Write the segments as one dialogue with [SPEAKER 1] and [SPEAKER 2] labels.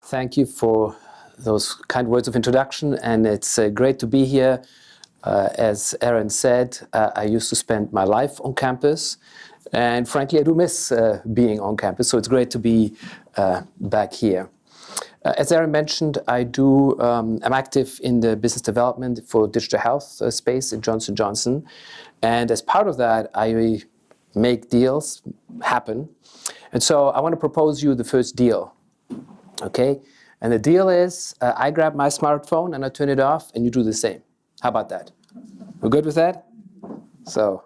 [SPEAKER 1] Thank you for those kind words of introduction, and it's great to be here. As Aaron said, I used to spend my life on campus, and frankly, I do miss being on campus, so it's great to be back here. As Aaron mentioned, I'm active in the business development for digital health space at Johnson & Johnson, and as part of that, I make deals happen. And so I want to propose you the first deal. Okay, and the deal is I grab my smartphone and I turn it off, and you do the same. How about that? We're good with that? So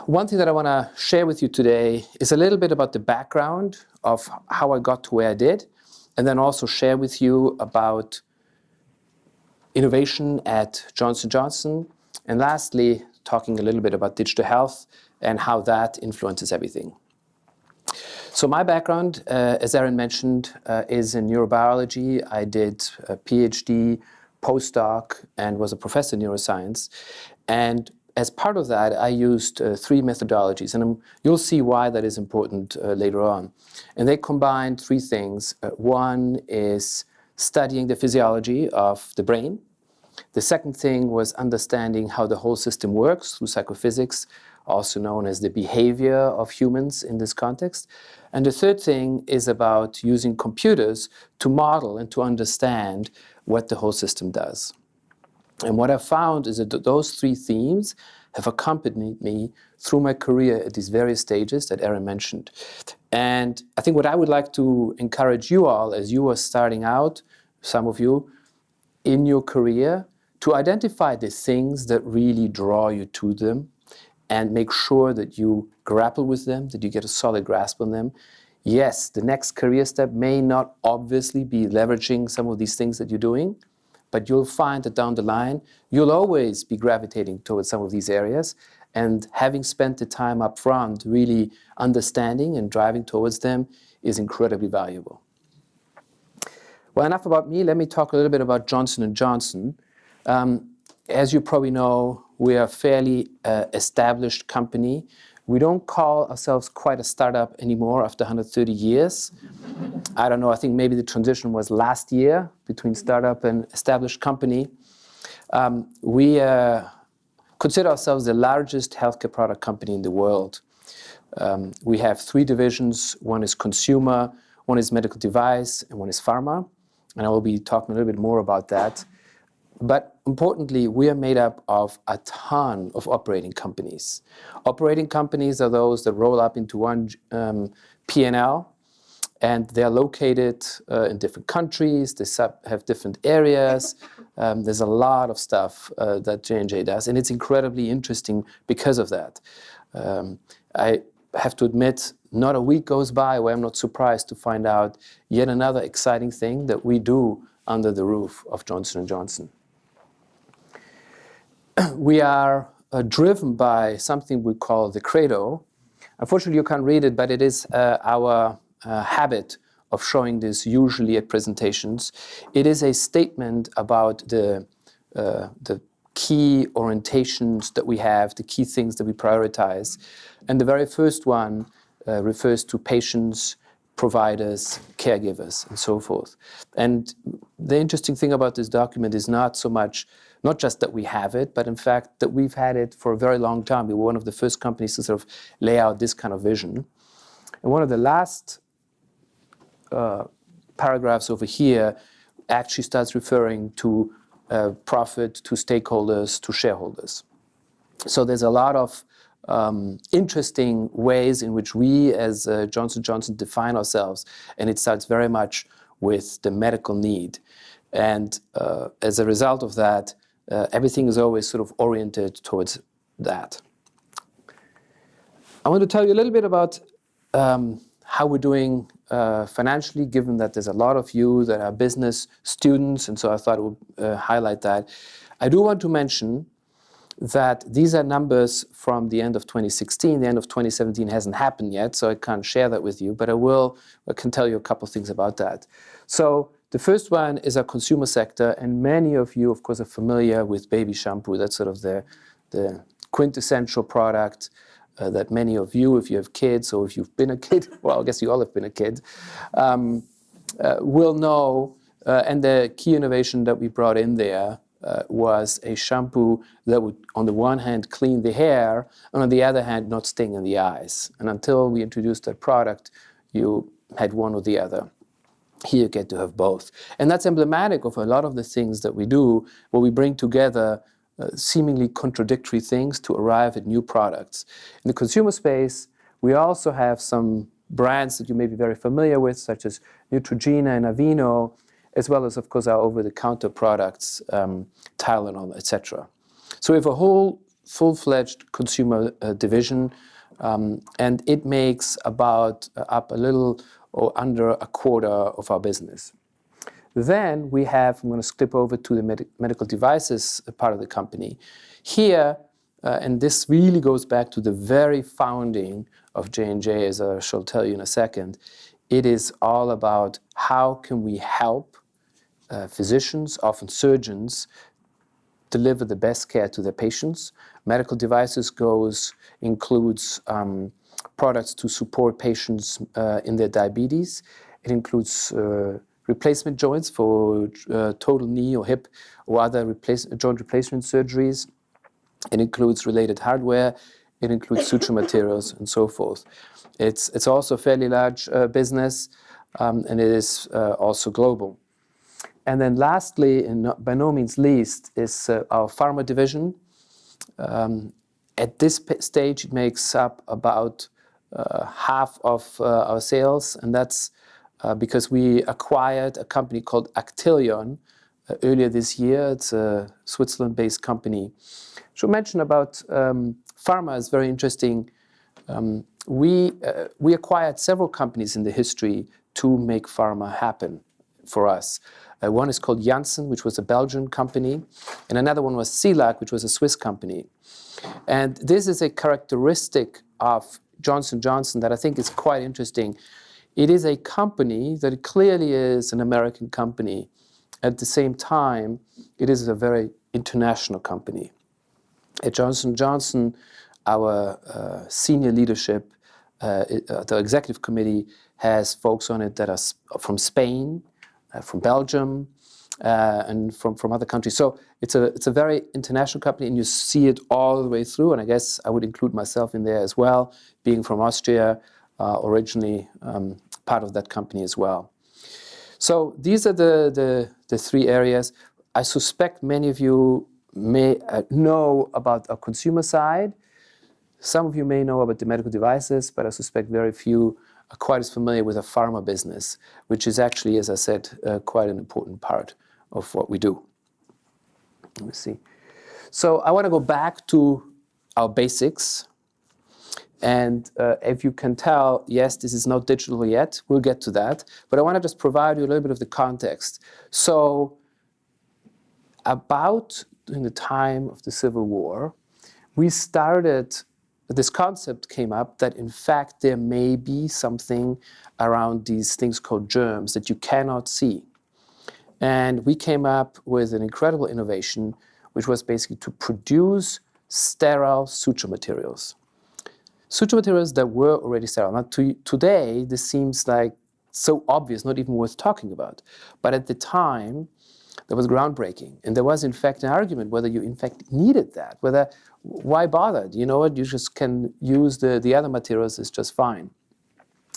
[SPEAKER 1] one thing that I want to share with you today is a little bit about the background of how I got to where I did, and then also share with you about innovation at Johnson & Johnson, and lastly, talking a little bit about digital health and how that influences everything. So my background, as Aaron mentioned, is in neurobiology. I did a PhD, postdoc, and was a professor in neuroscience. And as part of that, I used three methodologies, and you'll see why that is important later on. And they combine three things. One is studying the physiology of the brain. The second thing was understanding how the whole system works through psychophysics, also known as the behavior of humans in this context. And the third thing is about using computers to model and to understand what the whole system does. And what I found is that those three themes have accompanied me through my career at these various stages that Aaron mentioned. And I think what I would like to encourage you all as you are starting out, some of you, in your career, to identify the things that really draw you to them and make sure that you grapple with them, that you get a solid grasp on them. Yes, the next career step may not obviously be leveraging some of these things that you're doing, but you'll find that down the line, you'll always be gravitating towards some of these areas, and having spent the time up front really understanding and driving towards them is incredibly valuable. Well, enough about me. Let me talk a little bit about Johnson & Johnson. As you probably know, we are a fairly established company. We don't call ourselves quite a startup anymore after 130 years. I don't know, I think maybe the transition was last year between startup and established company. We consider ourselves the largest healthcare product company in the world. We have three divisions. One is consumer, one is medical device, and one is pharma. And I will be talking a little bit more about that. But importantly, we are made up of a ton of operating companies. Operating companies are those that roll up into one P&L, and they're located in different countries. They have different areas. There's a lot of stuff that J&J does, and it's incredibly interesting because of that. I have to admit, not a week goes by where I'm not surprised to find out yet another exciting thing that we do under the roof of Johnson & Johnson. We are driven by something we call the credo. Unfortunately, you can't read it, but it is our habit of showing this usually at presentations. It is a statement about the key orientations that we have, the key things that we prioritize. And the very first one refers to patients, providers, caregivers, and so forth. And the interesting thing about this document is not just that we have it, but in fact that we've had it for a very long time. We were one of the first companies to sort of lay out this kind of vision. And one of the last paragraphs over here actually starts referring to profit, to stakeholders, to shareholders. So there's a lot of interesting ways in which we as Johnson & Johnson define ourselves, and it starts very much with the medical need. And as a result of that, everything is always sort of oriented towards that. I want to tell you a little bit about how we're doing financially, given that there's a lot of you that are business students, and so I thought I would highlight that. I do want to mention that these are numbers from the end of 2016. The end of 2017 hasn't happened yet, so I can't share that with you, but I can tell you a couple of things about that. So the first one is our consumer sector, and many of you, of course, are familiar with baby shampoo. That's sort of the quintessential product that many of you, if you have kids or if you've been a kid, well, I guess you all have been a kid, will know. And the key innovation that we brought in there was a shampoo that would, on the one hand, clean the hair, and on the other hand, not sting in the eyes. And until we introduced that product, you had one or the other. Here you get to have both. And that's emblematic of a lot of the things that we do, where we bring together seemingly contradictory things to arrive at new products. In the consumer space, we also have some brands that you may be very familiar with, such as Neutrogena and Aveeno, as well as, of course, our over-the-counter products, Tylenol, etc. So we have a whole full-fledged consumer division, and it makes about up a little or under a quarter of our business. Then we have, I'm going to skip over to the medical devices part of the company. Here, and this really goes back to the very founding of J&J, as I shall tell you in a second, it is all about how can we help physicians, often surgeons, deliver the best care to their patients. Medical devices includes products to support patients in their diabetes. It includes replacement joints for total knee or hip or other joint replacement surgeries. It includes related hardware. It includes suture materials and so forth. It's also a fairly large business, and it is also global. And then lastly, and by no means least, is our pharma division. At this stage, it makes up about half of our sales, and that's because we acquired a company called Actelion earlier this year. It's a Switzerland-based company. So mention about pharma is very interesting. We acquired several companies in the history to make pharma happen for us. One is called Janssen, which was a Belgian company, and another one was Celac, which was a Swiss company. And this is a characteristic of Johnson & Johnson that I think is quite interesting. It is a company that clearly is an American company. At the same time, it is a very international company. At Johnson & Johnson, our senior leadership, the executive committee, has folks on it that are from Spain, from Belgium, and from other countries. So it's a very international company, and you see it all the way through. And I guess I would include myself in there as well, being from Austria, originally part of that company as well. So these are the three areas. I suspect many of you may know about our consumer side. Some of you may know about the medical devices, but I suspect very few are quite as familiar with a pharma business, which is actually, as I said, quite an important part of what we do. Let me see. So I want to go back to our basics. And if you can tell, yes, this is not digital yet. We'll get to that. But I want to just provide you a little bit of the context. So about during the time of the Civil War, this concept came up that in fact there may be something around these things called germs that you cannot see. And we came up with an incredible innovation, which was basically to produce sterile suture materials. Suture materials that were already sterile. Now today, this seems like so obvious, not even worth talking about. But at the time, that was groundbreaking. And there was, in fact, an argument whether you, in fact, needed that. Why bother? You know what? You just can use the other materials. It's just fine.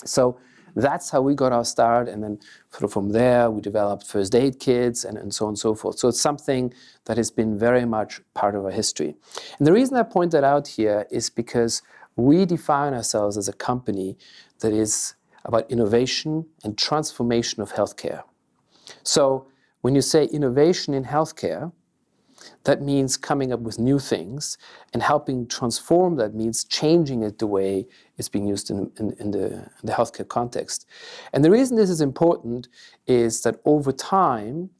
[SPEAKER 1] So that's how we got our start. And then from there, we developed first aid kits and so on and so forth. So it's something that has been very much part of our history. And the reason I point that out here is because we define ourselves as a company that is about innovation and transformation of healthcare. So when you say innovation in healthcare, that means coming up with new things, and helping transform that means changing it the way it's being used in the healthcare context. And the reason this is important is that over time,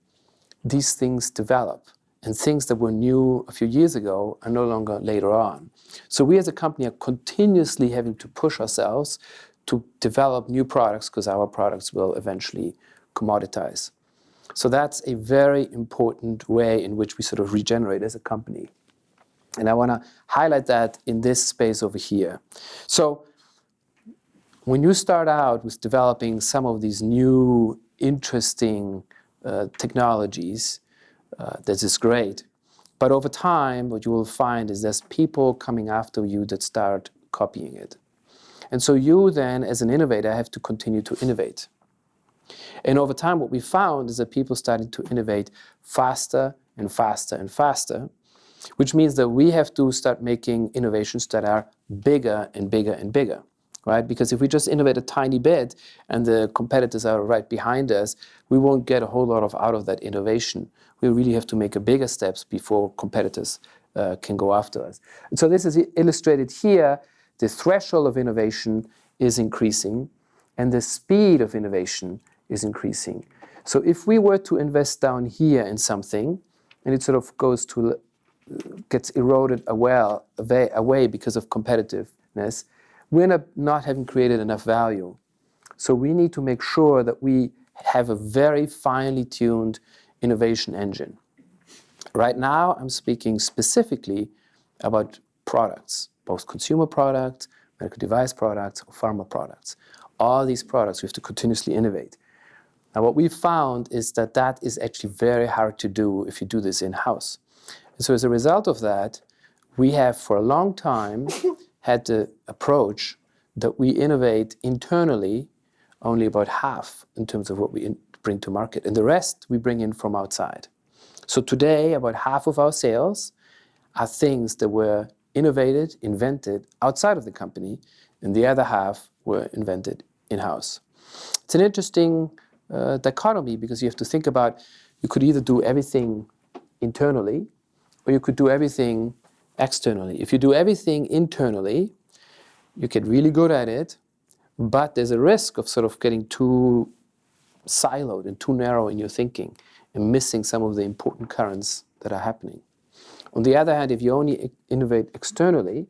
[SPEAKER 1] these things develop, and things that were new a few years ago are no longer later on. So we as a company are continuously having to push ourselves to develop new products, because our products will eventually commoditize. So that's a very important way in which we sort of regenerate as a company. And I want to highlight that in this space over here. So when you start out with developing some of these new, interesting technologies, this is great. But over time, what you will find is there's people coming after you that start copying it. And so you then, as an innovator, have to continue to innovate. And over time, what we found is that people started to innovate faster and faster and faster, which means that we have to start making innovations that are bigger and bigger and bigger, right? Because if we just innovate a tiny bit and the competitors are right behind us, we won't get a whole lot out of that innovation. We really have to make bigger steps before competitors can go after us. And so this is illustrated here. The threshold of innovation is increasing, and the speed of innovation is increasing. So if we were to invest down here in something, and it sort of gets eroded away because of competitiveness, we're not having created enough value. So we need to make sure that we have a very finely tuned innovation engine. Right now, I'm speaking specifically about products, both consumer products, medical device products, or pharma products. All these products, we have to continuously innovate. Now, what we've found is that that is actually very hard to do if you do this in-house. And so as a result of that, we have for a long time had the approach that we innovate internally only about half in terms of what we bring to market. And the rest we bring in from outside. So today, about half of our sales are things that were invented outside of the company, and the other half were invented in-house. It's an interesting dichotomy, because you have to think about, you could either do everything internally or you could do everything externally. If you do everything internally, you get really good at it, but there's a risk of sort of getting too siloed and too narrow in your thinking and missing some of the important currents that are happening. On the other hand, if you only innovate externally,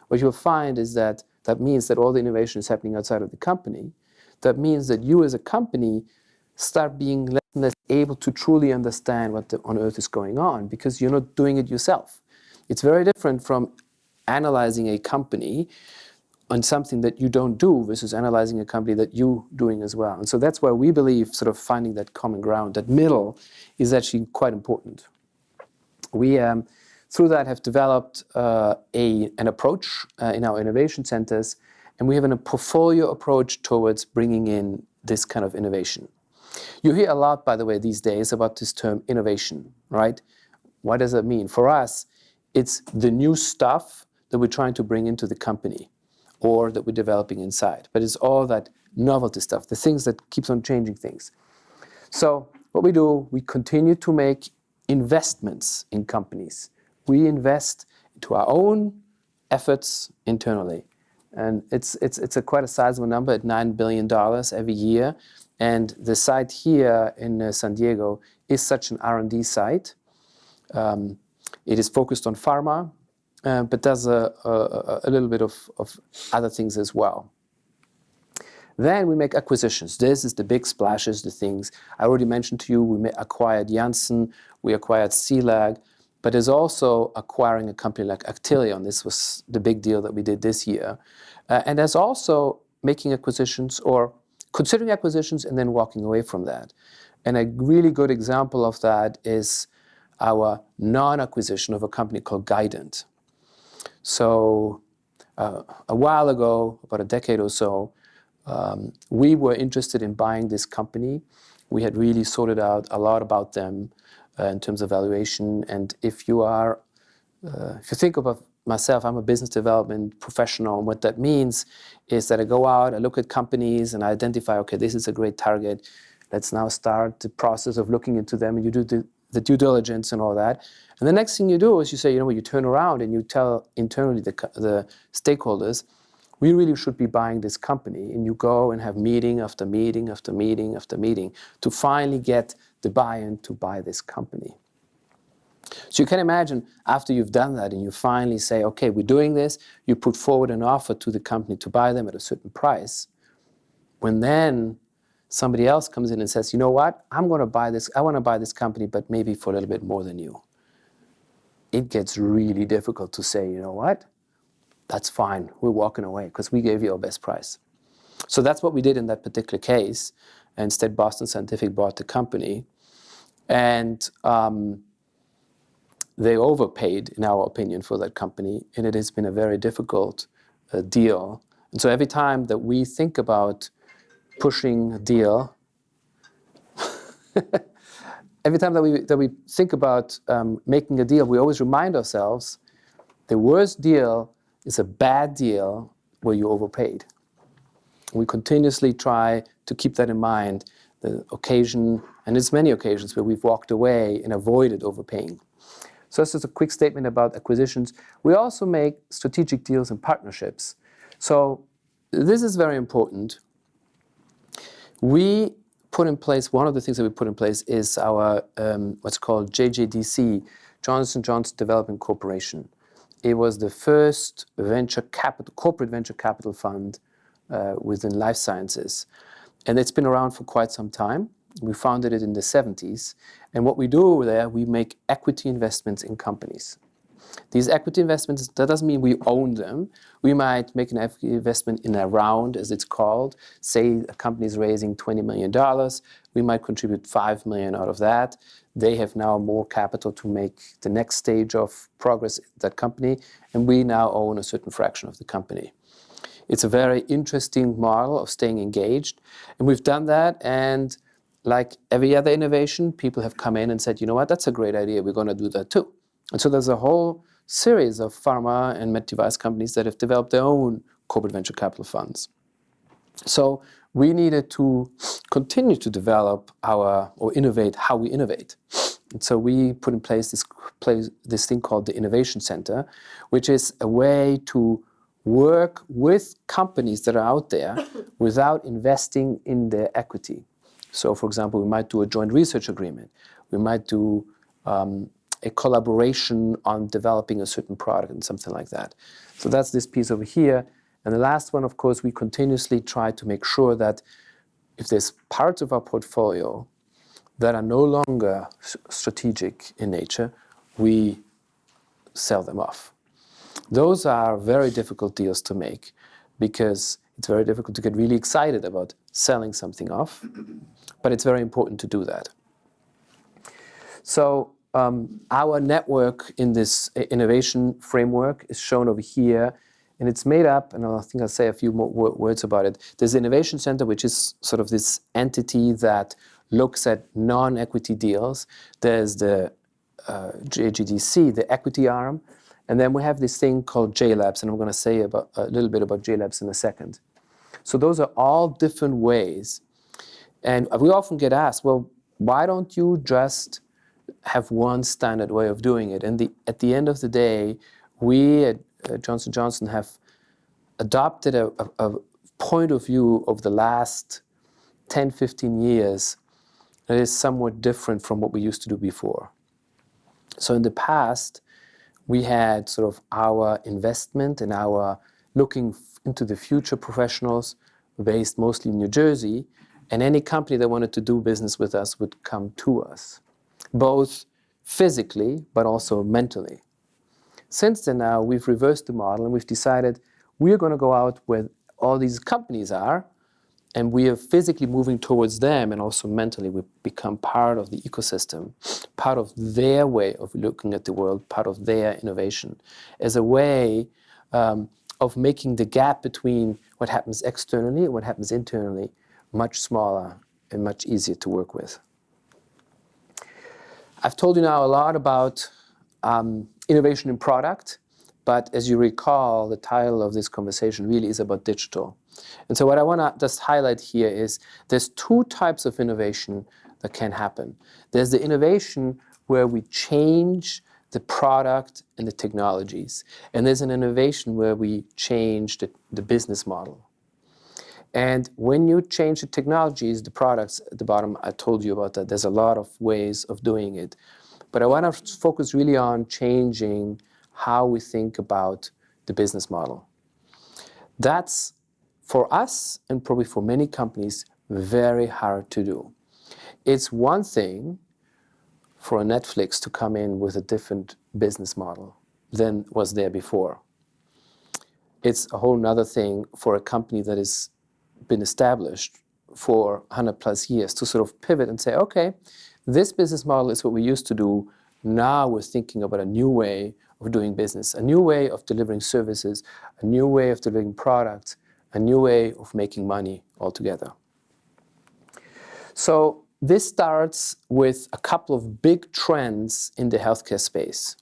[SPEAKER 1] what you'll find is that means that all the innovation is happening outside of the company. That means that you as a company start being less and less able to truly understand what on earth is going on, because you're not doing it yourself. It's very different from analyzing a company on something that you don't do versus analyzing a company that you're doing as well. And so that's why we believe sort of finding that common ground, that middle, is actually quite important. We, through that, have developed an approach in our innovation centers, and we have a portfolio approach towards bringing in this kind of innovation. You hear a lot, by the way, these days about this term innovation, right? What does that mean? For us, it's the new stuff that we're trying to bring into the company or that we're developing inside. But it's all that novelty stuff, the things that keeps on changing things. So what we do, we continue to make investments in companies. We invest into our own efforts internally. And it's quite a sizable number at $9 billion every year. And the site here in San Diego is such an R&D site. It is focused on pharma, but does a little bit of other things as well. Then we make acquisitions. This is the big splashes, the things. I already mentioned to you, we acquired Janssen, we acquired CLAG, but there's also acquiring a company like Actelion. This was the big deal that we did this year. And there's also making acquisitions or considering acquisitions and then walking away from that. And a really good example of that is our non-acquisition of a company called Guidant. So a while ago, about a decade or so, we were interested in buying this company. We had really sorted out a lot about them in terms of valuation. And if you think about myself, I'm a business development professional, and what that means is that I go out, I look at companies, and I identify, okay, this is a great target. Let's now start the process of looking into them, and you do the due diligence and all that. And the next thing you do is you say, you turn around and you tell internally the stakeholders, we really should be buying this company. And you go and have meeting after meeting after meeting after meeting to finally get the buy-in to buy this company. So you can imagine after you've done that and you finally say, okay, we're doing this, you put forward an offer to the company to buy them at a certain price. When then somebody else comes in and says, you know what, I want to buy this company, but maybe for a little bit more than you. it gets really difficult to say, you know what, that's fine, we're walking away because we gave you our best price. So that's what we did in that particular case. Instead, Boston Scientific bought the company, and they overpaid, in our opinion, for that company, and it has been a very difficult deal. And so every time that we think about pushing a deal, every time that we think about making a deal, we always remind ourselves the worst deal is a bad deal where you overpaid. We continuously try to keep that in mind, the occasion, and it's many occasions where we've walked away and avoided overpaying. So that's just a quick statement about acquisitions. We also make strategic deals and partnerships. So this is very important. We put in place, one of the things that we put in place is our what's called JJDC, Janssen Development Corporation. It was the first corporate venture capital fund within life sciences. And it's been around for quite some time. We founded it in the 70s. And what we do over there, we make equity investments in companies. These equity investments, that doesn't mean we own them. We might make an equity investment in a round, as it's called. Say a company is raising $20 million. We might contribute $5 million out of that. They have now more capital to make the next stage of progress in that company. And we now own a certain fraction of the company. It's a very interesting model of staying engaged. And we've done that. And like every other innovation, people have come in and said, you know what, that's a great idea. We're going to do that too. And so there's a whole series of pharma and med device companies that have developed their own corporate venture capital funds. So we needed to continue to develop or innovate how we innovate. And so we put in place this thing called the Innovation Center, which is a way to work with companies that are out there without investing in their equity. So, for example, we might do a joint research agreement. We might do a collaboration on developing a certain product and something like that. So that's this piece over here. And the last one, of course, we continuously try to make sure that if there's parts of our portfolio that are no longer strategic in nature, we sell them off. Those are very difficult deals to make because it's very difficult to get really excited about selling something off, but it's very important to do that. So our network in this innovation framework is shown over here, and it's made up, and I think I'll say a few more words about it. There's the Innovation Center, which is sort of this entity that looks at non-equity deals. There's the JJDC, the equity arm, and then we have this thing called JLABS, and I'm going to say a little bit about JLABS in a second. So those are all different ways. And we often get asked, well, why don't you just have one standard way of doing it? And at the end of the day, we at Johnson & Johnson have adopted a point of view of the last 10, 15 years that is somewhat different from what we used to do before. So in the past, we had sort of our investment and our looking into the future professionals based mostly in New Jersey, and any company that wanted to do business with us would come to us, both physically but also mentally. Since then now, we've reversed the model and we've decided we're going to go out where all these companies are, and we are physically moving towards them, and also mentally we become part of the ecosystem, part of their way of looking at the world, part of their innovation, as a way of making the gap between what happens externally and what happens internally much smaller and much easier to work with. I've told you now a lot about innovation in product, but as you recall, the title of this conversation really is about digital. And so what I want to just highlight here is there's two types of innovation that can happen. There's the innovation where we change the product and the technologies. And there's an innovation where we change the business model. And when you change the technologies, the products at the bottom, I told you about that. There's a lot of ways of doing it. But I want to focus really on changing how we think about the business model. That's, for us, and probably for many companies, very hard to do. It's one thing for a Netflix to come in with a different business model than was there before. It's a whole nother thing for a company that has been established for 100 plus years to sort of pivot and say, okay, this business model is what we used to do. Now we're thinking about a new way of doing business, a new way of delivering services, a new way of delivering products, a new way of making money altogether. So this starts with a couple of big trends in the healthcare space.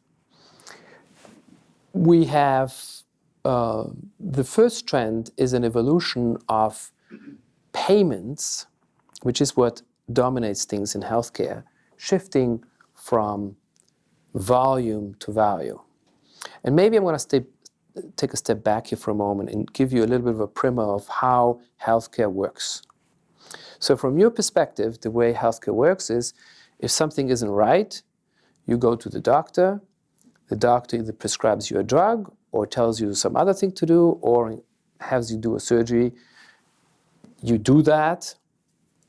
[SPEAKER 1] We have the first trend is an evolution of payments, which is what dominates things in healthcare, shifting from volume to value. And maybe I'm going to take a step back here for a moment and give you a little bit of a primer of how healthcare works. So from your perspective, the way healthcare works is if something isn't right, you go to the doctor either prescribes you a drug or tells you some other thing to do or has you do a surgery. You do that,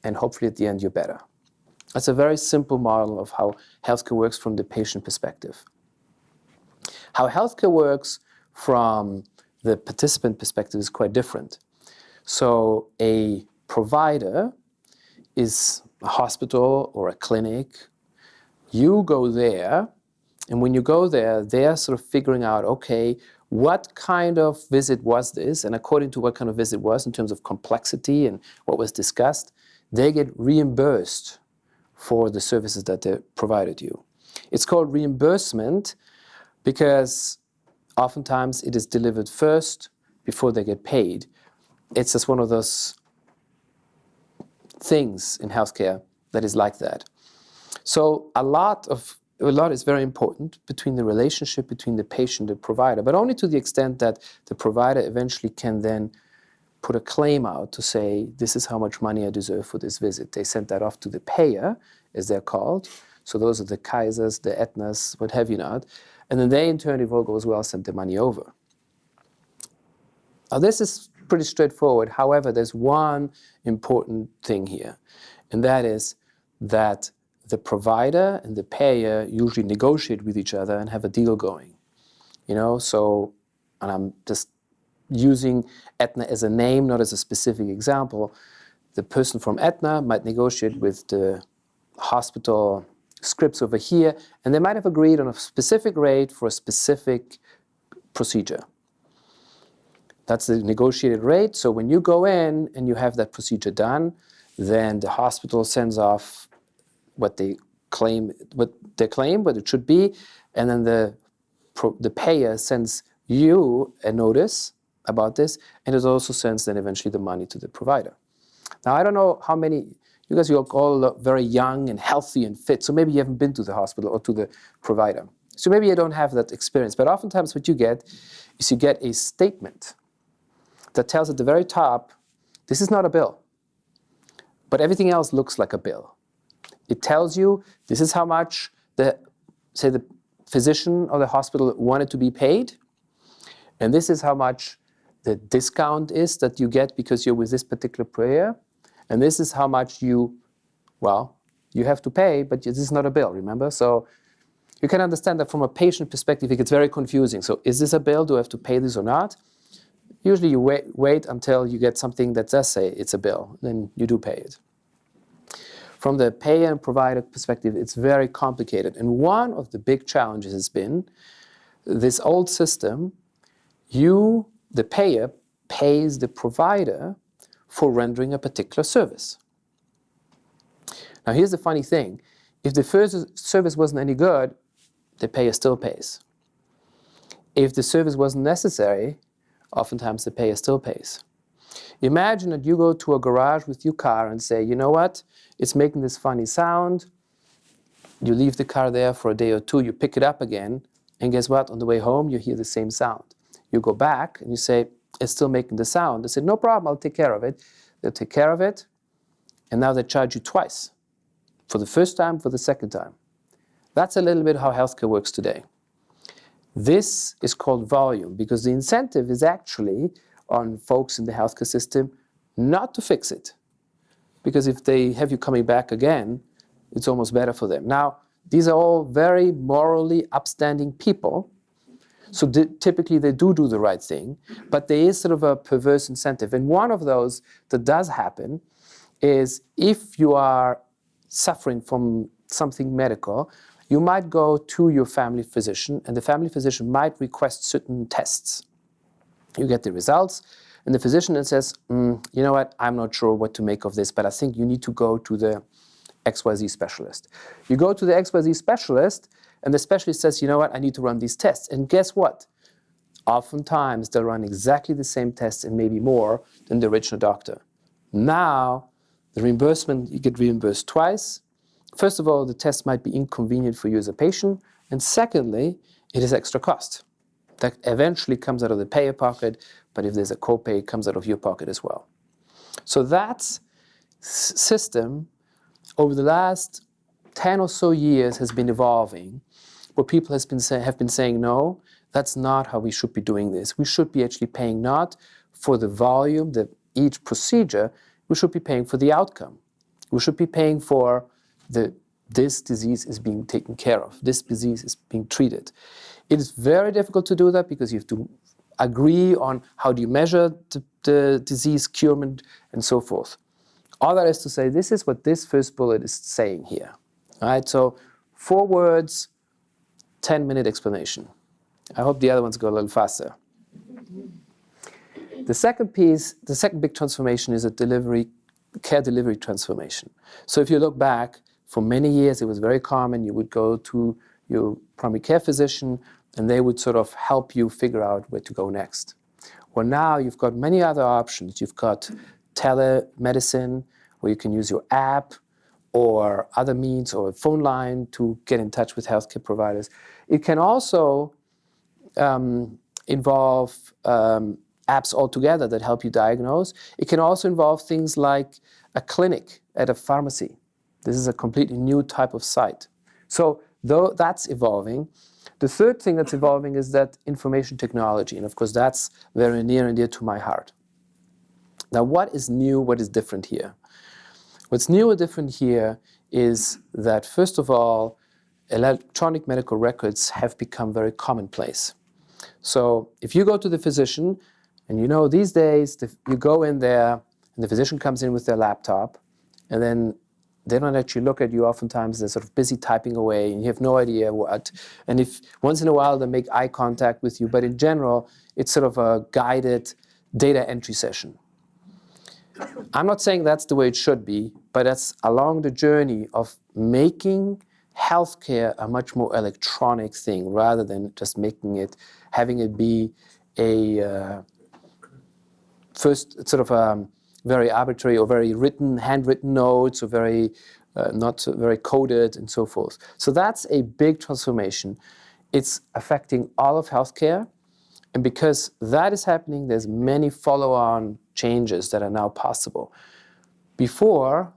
[SPEAKER 1] and hopefully at the end you're better. That's a very simple model of how healthcare works from the patient perspective. How healthcare works from the participant perspective is quite different. So a provider is a hospital or a clinic. You go there, and when you go there, they're sort of figuring out, okay, what kind of visit was this? And according to what kind of visit was in terms of complexity and what was discussed, they get reimbursed for the services that they provided you. It's called reimbursement because oftentimes it is delivered first before they get paid. It's just one of those things in healthcare that is like that. So a lot is very important between the relationship between the patient and the provider, but only to the extent that the provider eventually can then put a claim out to say, this is how much money I deserve for this visit. They send that off to the payer, as they're called. So those are the Kaisers, the Aetnas, what have you not. And then they in turn, if all goes well, send the money over. Now this is pretty straightforward. However, there's one important thing here, and that is that the provider and the payer usually negotiate with each other and have a deal going. So, and I'm just using Aetna as a name, not as a specific example. The person from Aetna might negotiate with the hospital scripts over here, and they might have agreed on a specific rate for a specific procedure. That's the negotiated rate. So when you go in and you have that procedure done, then the hospital sends off what they claim, what it should be, and then the payer sends you a notice about this, and it also sends then eventually the money to the provider. Now, I don't know how many, you guys, you're all very young and healthy and fit, so maybe you haven't been to the hospital or to the provider. So maybe you don't have that experience, but oftentimes what you get is you get a statement that tells at the very top, this is not a bill, but everything else looks like a bill. It tells you this is how much the physician or the hospital wanted to be paid, and this is how much the discount is that you get because you're with this particular payer, and this is how much you have to pay, but this is not a bill, remember? So you can understand that from a patient perspective, it gets very confusing. So is this a bill? Do I have to pay this or not? Usually you wait until you get something that does say it's a bill, then you do pay it. From the payer and provider perspective, it's very complicated. And one of the big challenges has been this old system, the payer, pays the provider for rendering a particular service. Now here's the funny thing. If the first service wasn't any good, the payer still pays. If the service wasn't necessary, oftentimes the payer still pays. Imagine that you go to a garage with your car and say, you know what, it's making this funny sound. You leave the car there for a day or two, you pick it up again, and guess what? On the way home, you hear the same sound. You go back and you say, it's still making the sound. They say, no problem, I'll take care of it. They'll take care of it, and now they charge you twice. For the first time, for the second time. That's a little bit how healthcare works today. This is called volume because the incentive is actually on folks in the healthcare system not to fix it. Because if they have you coming back again, it's almost better for them. Now, these are all very morally upstanding people. So typically they do the right thing, but there is sort of a perverse incentive. And one of those that does happen is if you are suffering from something medical, you might go to your family physician, and the family physician might request certain tests. You get the results, and the physician then says, you know what, I'm not sure what to make of this, but I think you need to go to the XYZ specialist. You go to the XYZ specialist, and the specialist says, you know what, I need to run these tests. And guess what? Oftentimes, they'll run exactly the same tests and maybe more than the original doctor. Now, the reimbursement, you get reimbursed twice. First of all, the test might be inconvenient for you as a patient. And secondly, it is extra cost. That eventually comes out of the payer pocket, but if there's a copay, it comes out of your pocket as well. So that system, over the last 10 or so years, has been evolving, where people have been saying, no, that's not how we should be doing this. We should be actually paying not for the volume, each procedure, we should be paying for the outcome. We should be paying for this disease is being taken care of. This disease is being treated. It is very difficult to do that because you have to agree on how do you measure the disease curement and so forth. All that is to say, this is what this first bullet is saying here. All right, so 4 words, 10-minute explanation. I hope the other ones go a little faster. The second piece, the second big transformation is a care delivery transformation. So if you look back, for many years it was very common. You would go to your primary care physician and they would sort of help you figure out where to go next. Well, now you've got many other options. You've got telemedicine, where you can use your app or other means or a phone line to get in touch with healthcare providers. It can also involve apps altogether that help you diagnose. It can also involve things like a clinic at a pharmacy. This is a completely new type of site. So though that's evolving, the third thing that's evolving is that information technology. And of course, that's very near and dear to my heart. Now, what is new? What is different here? What's new and different here is that, first of all, electronic medical records have become very commonplace. So if you go to the physician, and you know these days, you go in there, and the physician comes in with their laptop, and then they don't actually look at you. Oftentimes they're sort of busy typing away, and you have no idea what. And if once in a while they make eye contact with you, but in general, it's sort of a guided data entry session. I'm not saying that's the way it should be, but that's along the journey of making healthcare a much more electronic thing rather than just having it be a first sort of a very arbitrary or very handwritten notes or very not very coded and so forth. So that's a big transformation. It's affecting all of healthcare. And because that is happening, there's many follow-on changes that are now possible. Before,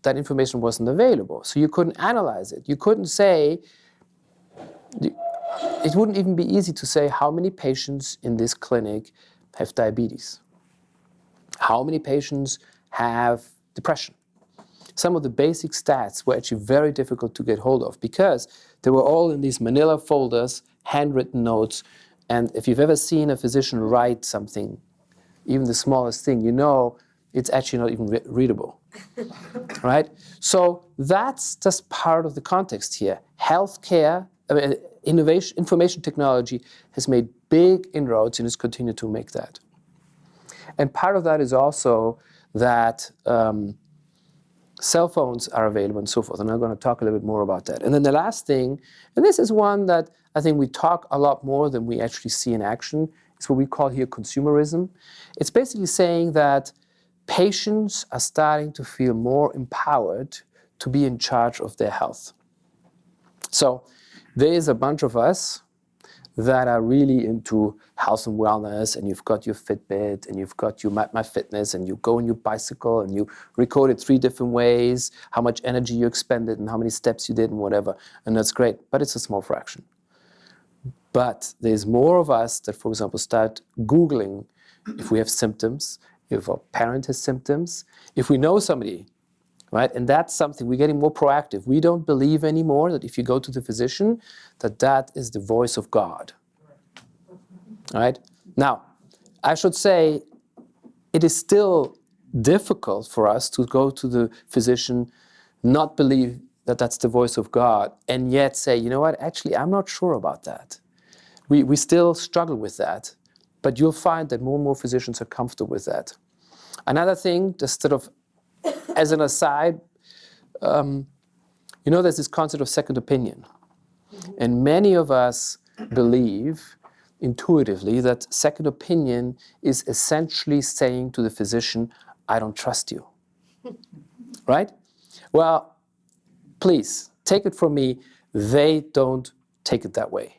[SPEAKER 1] that information wasn't available, so you couldn't analyze it. You couldn't say, it wouldn't even be easy to say how many patients in this clinic have diabetes, how many patients have depression. Some of the basic stats were actually very difficult to get hold of because they were all in these manila folders, handwritten notes. And if you've ever seen a physician write something, even the smallest thing, you know it's actually not even readable, right? So that's just part of the context here. Healthcare, innovation, information technology has made big inroads and is continuing to make that. And part of that is also that cell phones are available and so forth. And I'm going to talk a little bit more about that. And then the last thing, and this is one that I think we talk a lot more than we actually see in action, is what we call here consumerism. It's basically saying that patients are starting to feel more empowered to be in charge of their health. So there is a bunch of us that are really into health and wellness, and you've got your Fitbit, and you've got your MyFitness, and you go on your bicycle, and you record it 3 different ways, how much energy you expended, and how many steps you did, and whatever, and that's great, but it's a small fraction. But there's more of us that, for example, start Googling if we have symptoms, if our parent has symptoms, if we know somebody right? And that's something, we're getting more proactive. We don't believe anymore that if you go to the physician, that is the voice of God, right? Now, I should say, it is still difficult for us to go to the physician, not believe that that's the voice of God, and yet say, you know what, actually, I'm not sure about that. We still struggle with that, but you'll find that more and more physicians are comfortable with that. Another thing, just sort of as an aside, there's this concept of second opinion. And many of us believe intuitively that second opinion is essentially saying to the physician, I don't trust you, right? Well, please, take it from me, they don't take it that way.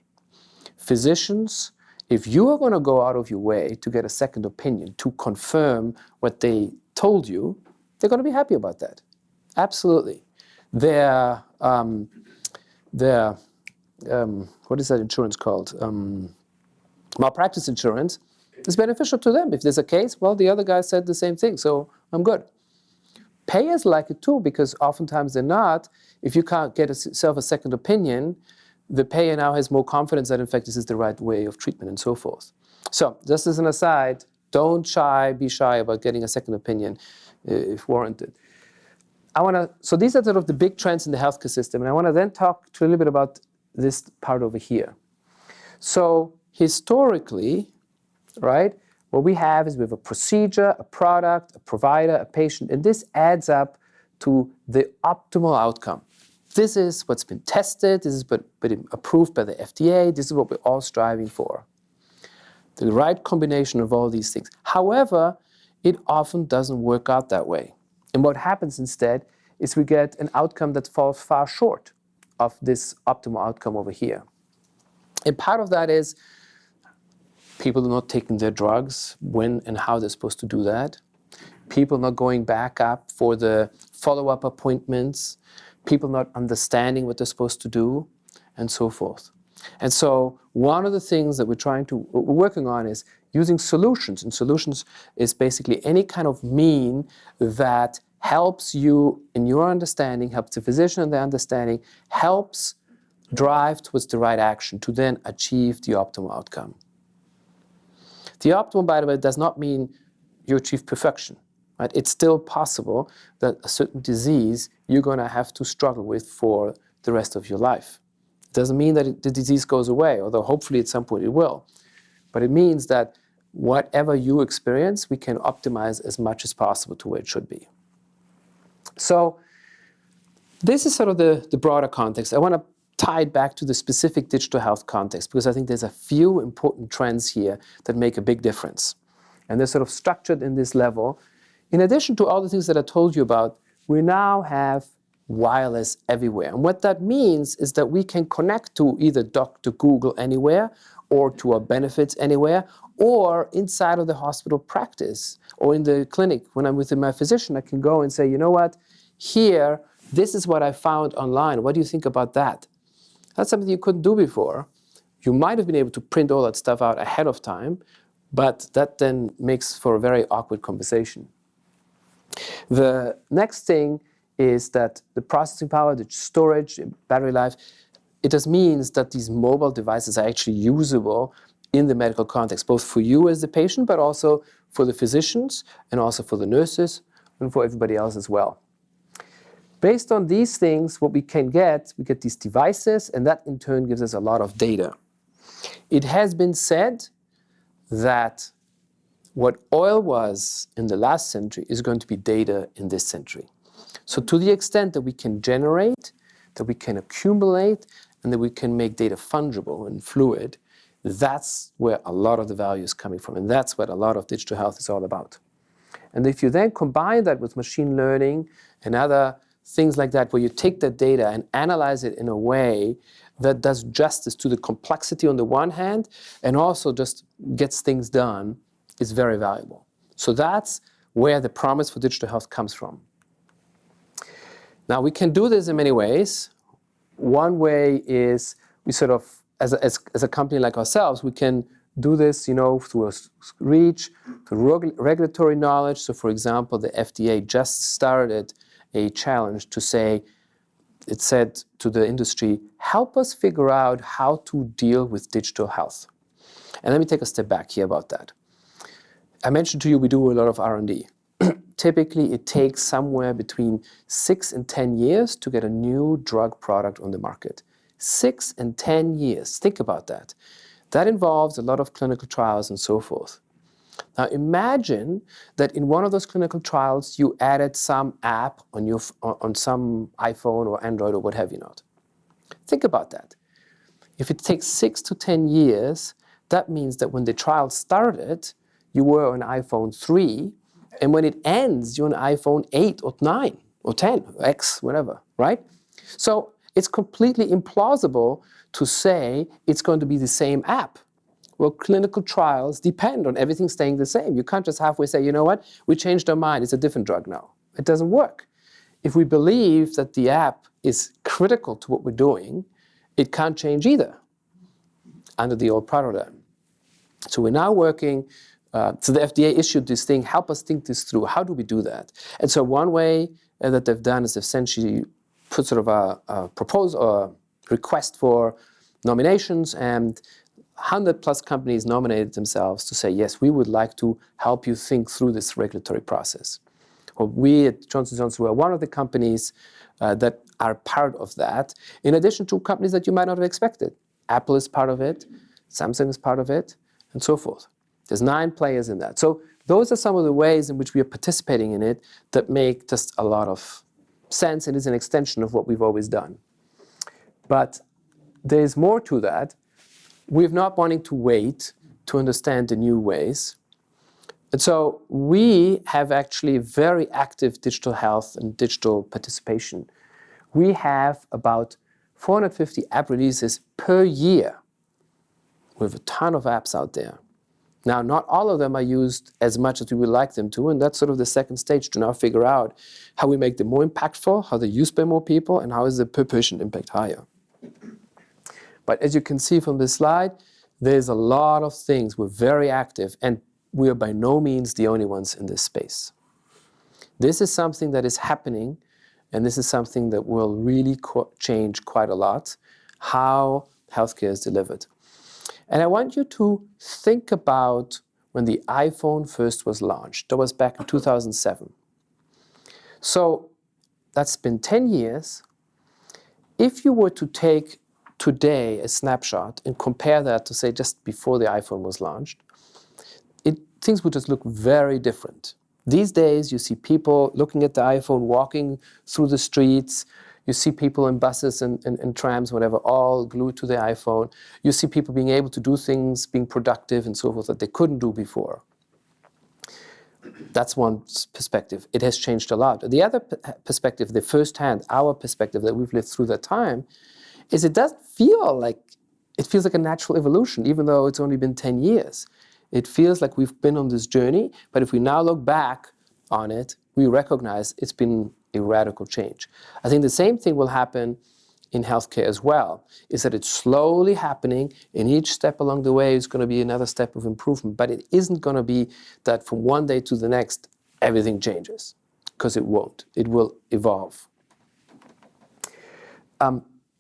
[SPEAKER 1] Physicians, if you are going to go out of your way to get a second opinion, to confirm what they told you, they're going to be happy about that. Absolutely. Their what is that insurance called? Malpractice insurance is beneficial to them. If there's a case, well, the other guy said the same thing, so I'm good. Payers like it too, because oftentimes they're not. If you can't get yourself a second opinion, the payer now has more confidence that, in fact, this is the right way of treatment and so forth. So, just as an aside, don't be shy about getting a second opinion if warranted. So these are sort of the big trends in the healthcare system, and I want to then talk a little bit about this part over here. So, historically, right, what we have is we have a procedure, a product, a provider, a patient, and this adds up to the optimal outcome. This is what's been tested, this is what's been approved by the FDA, this is what we're all striving for. The right combination of all these things. However, it often doesn't work out that way. And what happens instead is we get an outcome that falls far short of this optimal outcome over here. And part of that is people are not taking their drugs when and how they're supposed to do that. People not going back up for the follow-up appointments. People not understanding what they're supposed to do, and so forth. And so one of the things that we're working on is using solutions. And solutions is basically any kind of mean that helps you in your understanding, helps the physician in their understanding, helps drive towards the right action to then achieve the optimal outcome. The optimal, by the way, does not mean you achieve perfection. Right? It's still possible that a certain disease you're going to have to struggle with for the rest of your life. It doesn't mean that the disease goes away, although hopefully at some point it will. But it means that whatever you experience, we can optimize as much as possible to where it should be. So this is sort of the broader context. I want to tie it back to the specific digital health context because I think there's a few important trends here that make a big difference. And they're sort of structured in this level. In addition to all the things that I told you about, we now have wireless everywhere. And what that means is that we can connect to either Dr. Google anywhere or to our benefits anywhere or inside of the hospital practice or in the clinic. When I'm with my physician, I can go and say, you know what, here, this is what I found online. What do you think about that? That's something you couldn't do before. You might have been able to print all that stuff out ahead of time, but that then makes for a very awkward conversation. The next thing is that the processing power, the storage, battery life, it just means that these mobile devices are actually usable in the medical context, both for you as the patient, but also for the physicians and also for the nurses and for everybody else as well. Based on these things, what we get these devices, and that in turn gives us a lot of data. It has been said that what oil was in the last century is going to be data in this century. So to the extent that we can generate, that we can accumulate, and that we can make data fungible and fluid, that's where a lot of the value is coming from. And that's what a lot of digital health is all about. And if you then combine that with machine learning and other things like that, where you take that data and analyze it in a way that does justice to the complexity on the one hand and also just gets things done, is very valuable. So that's where the promise for digital health comes from. Now, we can do this in many ways. One way is we sort of, as a company like ourselves, we can do this, through a reach, through regulatory knowledge. So, for example, the FDA just started a challenge to say, it said to the industry, help us figure out how to deal with digital health. And let me take a step back here about that. I mentioned to you we do a lot of R&D. Typically, it takes somewhere between 6 and 10 years to get a new drug product on the market. 6 and 10 years. Think about that. That involves a lot of clinical trials and so forth. Now imagine that in one of those clinical trials you added some app on some iPhone or Android or what have you not. Think about that. If it takes 6 to 10 years, that means that when the trial started, you were on iPhone 3, and when it ends, you're on iPhone 8 or 9 or 10 or X, whatever, right? So it's completely implausible to say it's going to be the same app. Well, clinical trials depend on everything staying the same. You can't just halfway say, you know what, we changed our mind, it's a different drug now. It doesn't work. If we believe that the app is critical to what we're doing, it can't change either under the old paradigm. So we're now working, so the FDA issued this thing, help us think this through. How do we do that? And so one way that they've done is essentially put sort of a proposal or a request for nominations, and 100+ companies nominated themselves to say, yes, we would like to help you think through this regulatory process. Well, we at Johnson & Johnson were one of the companies that are part of that, in addition to companies that you might not have expected. Apple is part of it, Samsung is part of it, and so forth. There's 9 players in that. So those are some of the ways in which we are participating in it that make just a lot of sense, and is an extension of what we've always done. But there's more to that. We're not wanting to wait to understand the new ways. And so we have actually very active digital health and digital participation. We have about 450 app releases per year. We have a ton of apps out there. Now, not all of them are used as much as we would like them to, and that's sort of the second stage to now figure out how we make them more impactful, how they're used by more people, and how is the per patient impact higher. But as you can see from this slide, there's a lot of things. We're very active, and we are by no means the only ones in this space. This is something that is happening, and this is something that will really change quite a lot, how healthcare is delivered. And I want you to think about when the iPhone first was launched. That was back in 2007. So that's been 10 years. If you were to take today a snapshot and compare that to, say, just before the iPhone was launched, things would just look very different. These days, you see people looking at the iPhone, walking through the streets. You see people in buses and trams, whatever, all glued to the iPhone. You see people being able to do things, being productive and so forth that they couldn't do before. That's one perspective. It has changed a lot. The other perspective, the first-hand, our perspective that we've lived through that time, is it doesn't feel like, it feels like a natural evolution, even though it's only been 10 years. It feels like we've been on this journey, but if we now look back on it, we recognize it's been a radical change. I think the same thing will happen in healthcare as well, is that it's slowly happening, and each step along the way is going to be another step of improvement, but it isn't going to be that from one day to the next, everything changes, because it won't. It will evolve.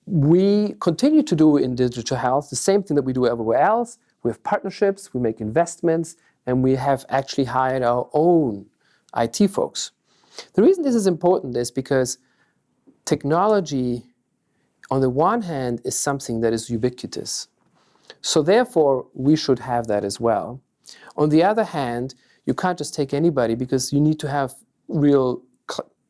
[SPEAKER 1] We continue to do in digital health the same thing that we do everywhere else. We have partnerships, we make investments, and we have actually hired our own IT folks. The reason this is important is because technology, on the one hand, is something that is ubiquitous. So therefore, we should have that as well. On the other hand, you can't just take anybody, because you need to have real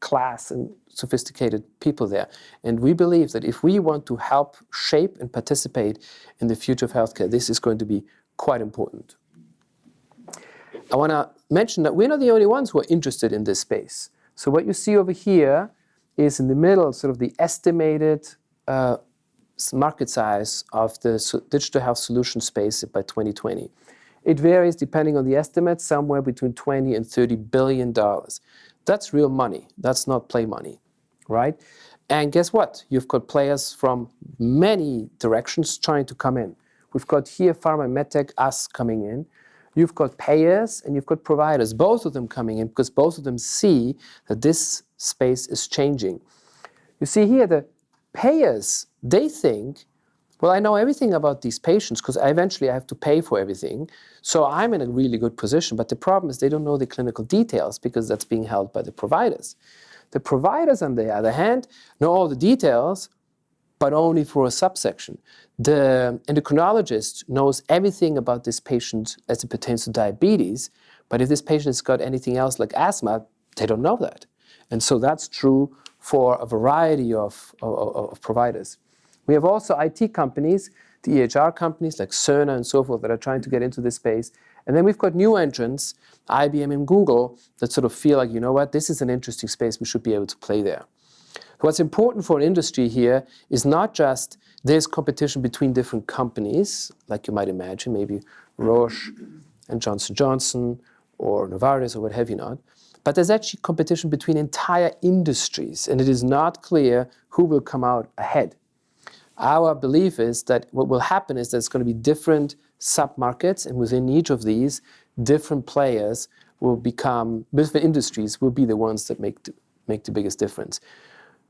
[SPEAKER 1] class and sophisticated people there. And we believe that if we want to help shape and participate in the future of healthcare, this is going to be quite important. I want to mention that we're not the only ones who are interested in this space. So what you see over here is in the middle, sort of the estimated market size of the digital health solution space by 2020. It varies depending on the estimates, somewhere between $20 and $30 billion. That's real money. That's not play money, right? And guess what? You've got players from many directions trying to come in. We've got here pharma and medtech, us coming in. You've got payers and you've got providers, both of them coming in because both of them see that this space is changing. You see here the payers, they think, well, I know everything about these patients because eventually I have to pay for everything. So I'm in a really good position. But the problem is they don't know the clinical details because that's being held by the providers. The providers, on the other hand, know all the details, but only for a subsection. The endocrinologist knows everything about this patient as it pertains to diabetes, but if this patient has got anything else like asthma, they don't know that. And so that's true for a variety of providers. We have also IT companies, the EHR companies like Cerner and so forth that are trying to get into this space. And then we've got new entrants, IBM and Google, that sort of feel like, you know what, this is an interesting space, we should be able to play there. What's important for an industry here is not just there's competition between different companies, like you might imagine, maybe Roche and Johnson & Johnson or Novartis or what have you not, but there's actually competition between entire industries, and it is not clear who will come out ahead. Our belief is that what will happen is there's going to be different sub-markets, and within each of these, different players will become, different industries will be the ones that make the biggest difference.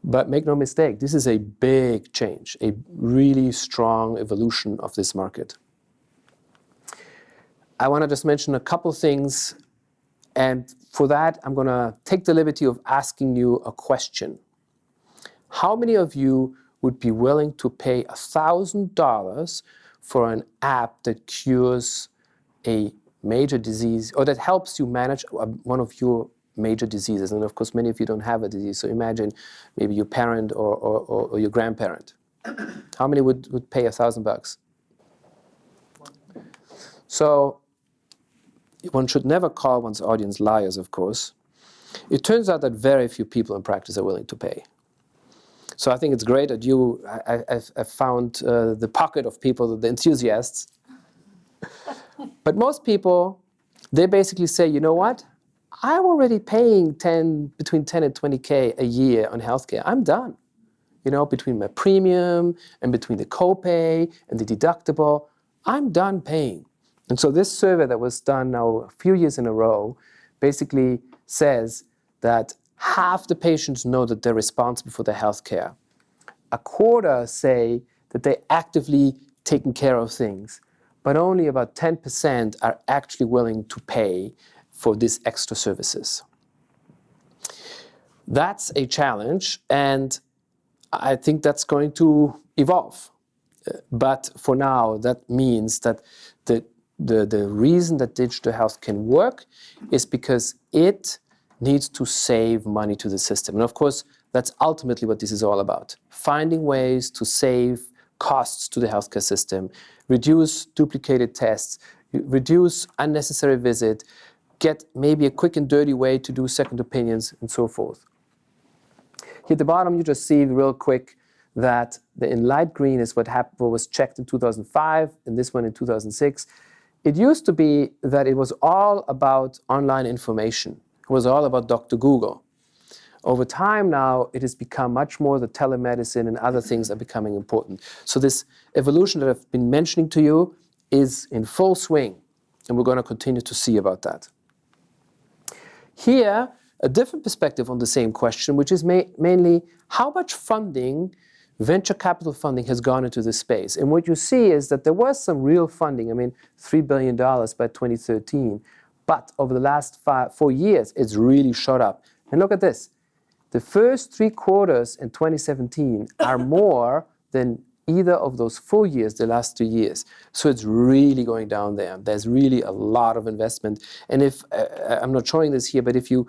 [SPEAKER 1] But make no mistake, this is a big change, a really strong evolution of this market. I want to just mention a couple things, and for that, I'm going to take the liberty of asking you a question. How many of you would be willing to pay $1,000 for an app that cures a major disease, or that helps you manage one of your major diseases? And of course, many of you don't have a disease. So imagine maybe your parent or your grandparent. How many would pay $1,000? So one should never call one's audience liars, of course. It turns out that very few people in practice are willing to pay. So I think it's great that I found the pocket of people, the enthusiasts. But most people, they basically say, you know what? I'm already paying between 10 and 20K a year on healthcare. I'm done. You know, between my premium and between the copay and the deductible, I'm done paying. And so this survey that was done now a few years in a row basically says that half the patients know that they're responsible for their healthcare. A quarter say that they're actively taking care of things, but only about 10% are actually willing to pay for these extra services. That's a challenge, and I think that's going to evolve. But for now, that means that the reason that digital health can work is because it needs to save money to the system. And of course, that's ultimately what this is all about. Finding ways to save costs to the healthcare system, reduce duplicated tests, reduce unnecessary visits, get maybe a quick and dirty way to do second opinions, and so forth. Here at the bottom, you just see real quick that in light green is what was checked in 2005, and this one in 2006. It used to be that it was all about online information. It was all about Dr. Google. Over time now, it has become much more the telemedicine and other things are becoming important. So this evolution that I've been mentioning to you is in full swing, and we're going to continue to see about that. Here, a different perspective on the same question, which is mainly how much funding, venture capital funding, has gone into this space. And what you see is that there was some real funding, $3 billion by 2013, but over the last 4 years, it's really shot up. And look at this. The first 3 quarters in 2017 are more than either of those full years, the last 2 years. So it's really going down there. There's really a lot of investment. And if, I'm not showing this here, but if you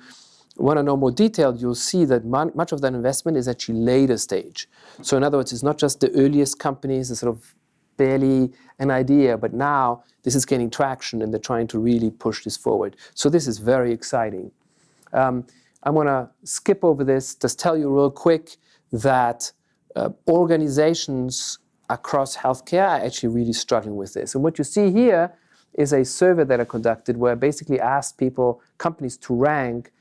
[SPEAKER 1] want to know more detail, you'll see that much of that investment is actually later stage. So in other words, it's not just the earliest companies, it's sort of barely an idea, but now this is gaining traction and they're trying to really push this forward. So this is very exciting. I'm going to skip over this, just tell you real quick that organizations across healthcare are actually really struggling with this. And what you see here is a survey that I conducted where I basically asked people, companies to rank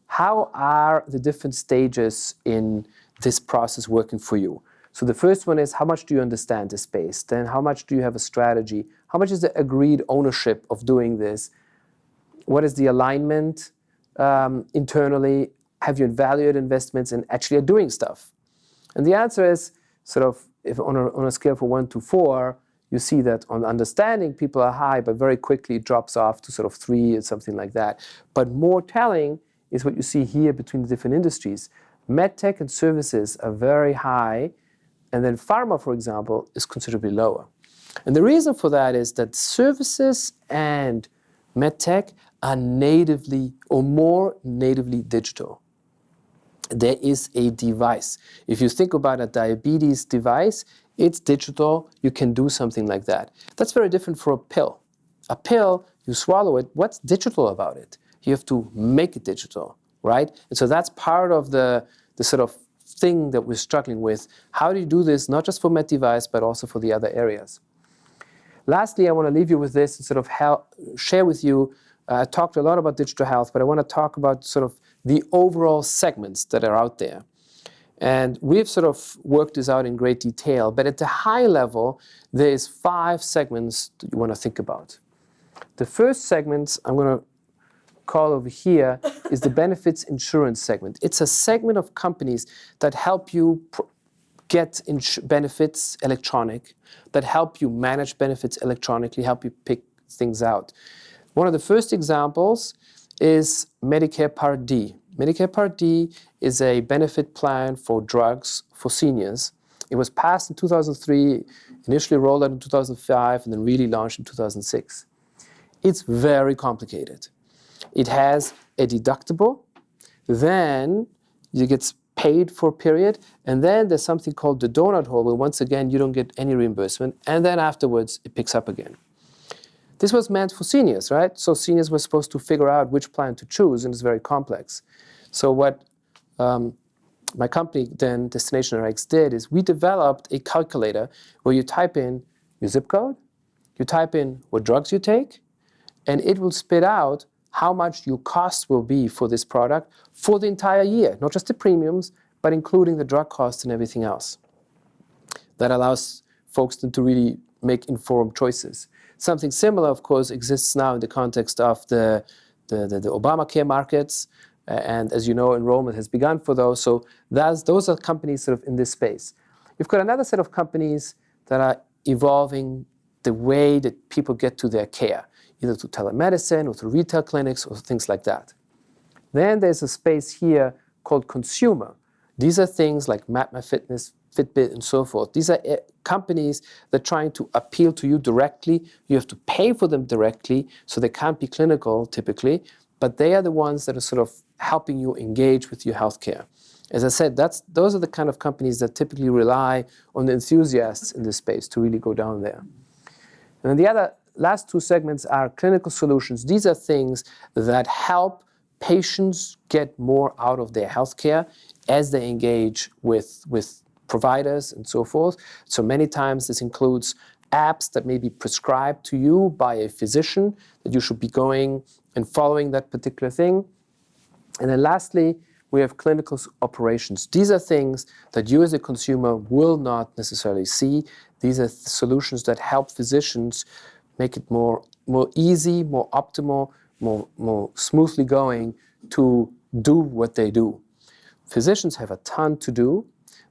[SPEAKER 1] how are the different stages in this process working for you. So the first one is, how much do you understand the space? Then how much do you have a strategy? How much is the agreed ownership of doing this? What is the alignment internally? Have you evaluated investments and actually are doing stuff? And the answer is sort of, if on a scale from 1 to 4, you see that on understanding, people are high, but very quickly it drops off to sort of 3 or something like that. But more telling is what you see here between the different industries. MedTech and services are very high, and then pharma, for example, is considerably lower. And the reason for that is that services and MedTech are natively or more natively digital. There is a device. If you think about a diabetes device, it's digital. You can do something like that. That's very different for a pill. A pill, you swallow it. What's digital about it? You have to make it digital, right? And so that's part of the sort of thing that we're struggling with. How do you do this, not just for med device, but also for the other areas? Lastly, I want to leave you with this and sort of share with you. I talked a lot about digital health, but I want to talk about sort of the overall segments that are out there. And we've sort of worked this out in great detail, but at the high level, there is 5 segments that you want to think about. The first segment I'm going to call over here is the benefits insurance segment. It's a segment of companies that help you get benefits electronic, that help you manage benefits electronically, help you pick things out. One of the first examples is Medicare Part D. Medicare Part D is a benefit plan for drugs for seniors. It was passed in 2003, initially rolled out in 2005, and then really launched in 2006. It's very complicated. It has a deductible, then you get paid for a period, and then there's something called the donut hole, where once again you don't get any reimbursement, and then afterwards it picks up again. This was meant for seniors, right? So seniors were supposed to figure out which plan to choose, and it's very complex. So what my company then, Destination RX, did is we developed a calculator where you type in your zip code, you type in what drugs you take, and it will spit out how much your cost will be for this product for the entire year, not just the premiums, but including the drug costs and everything else. That allows folks to really make informed choices. Something similar, of course, exists now in the context of the Obamacare markets, and as you know, enrollment has begun for those. So those are companies sort of in this space. You've got another set of companies that are evolving the way that people get to their care, either through telemedicine or through retail clinics or things like that. Then there's a space here called consumer. These are things like MapMyFitness, Fitbit, and so forth. These are companies that are trying to appeal to you directly. You have to pay for them directly, so they can't be clinical typically, but they are the ones that are sort of helping you engage with your healthcare. As I said, those are the kind of companies that typically rely on the enthusiasts in this space to really go down there. And then the last 2 segments are clinical solutions. These are things that help patients get more out of their healthcare as they engage with providers and so forth. So many times this includes apps that may be prescribed to you by a physician, that you should be going and following that particular thing. And then lastly, we have clinical operations. These are things that you as a consumer will not necessarily see. These are solutions that help physicians make it more easy, more optimal, more smoothly going to do what they do. Physicians have a ton to do.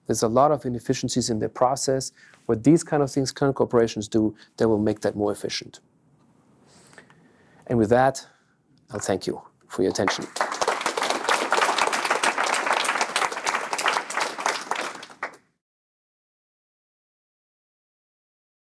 [SPEAKER 1] There's a lot of inefficiencies in their process. What these kind of things clinical operations do, they will make that more efficient. And with that, I'll thank you for your attention.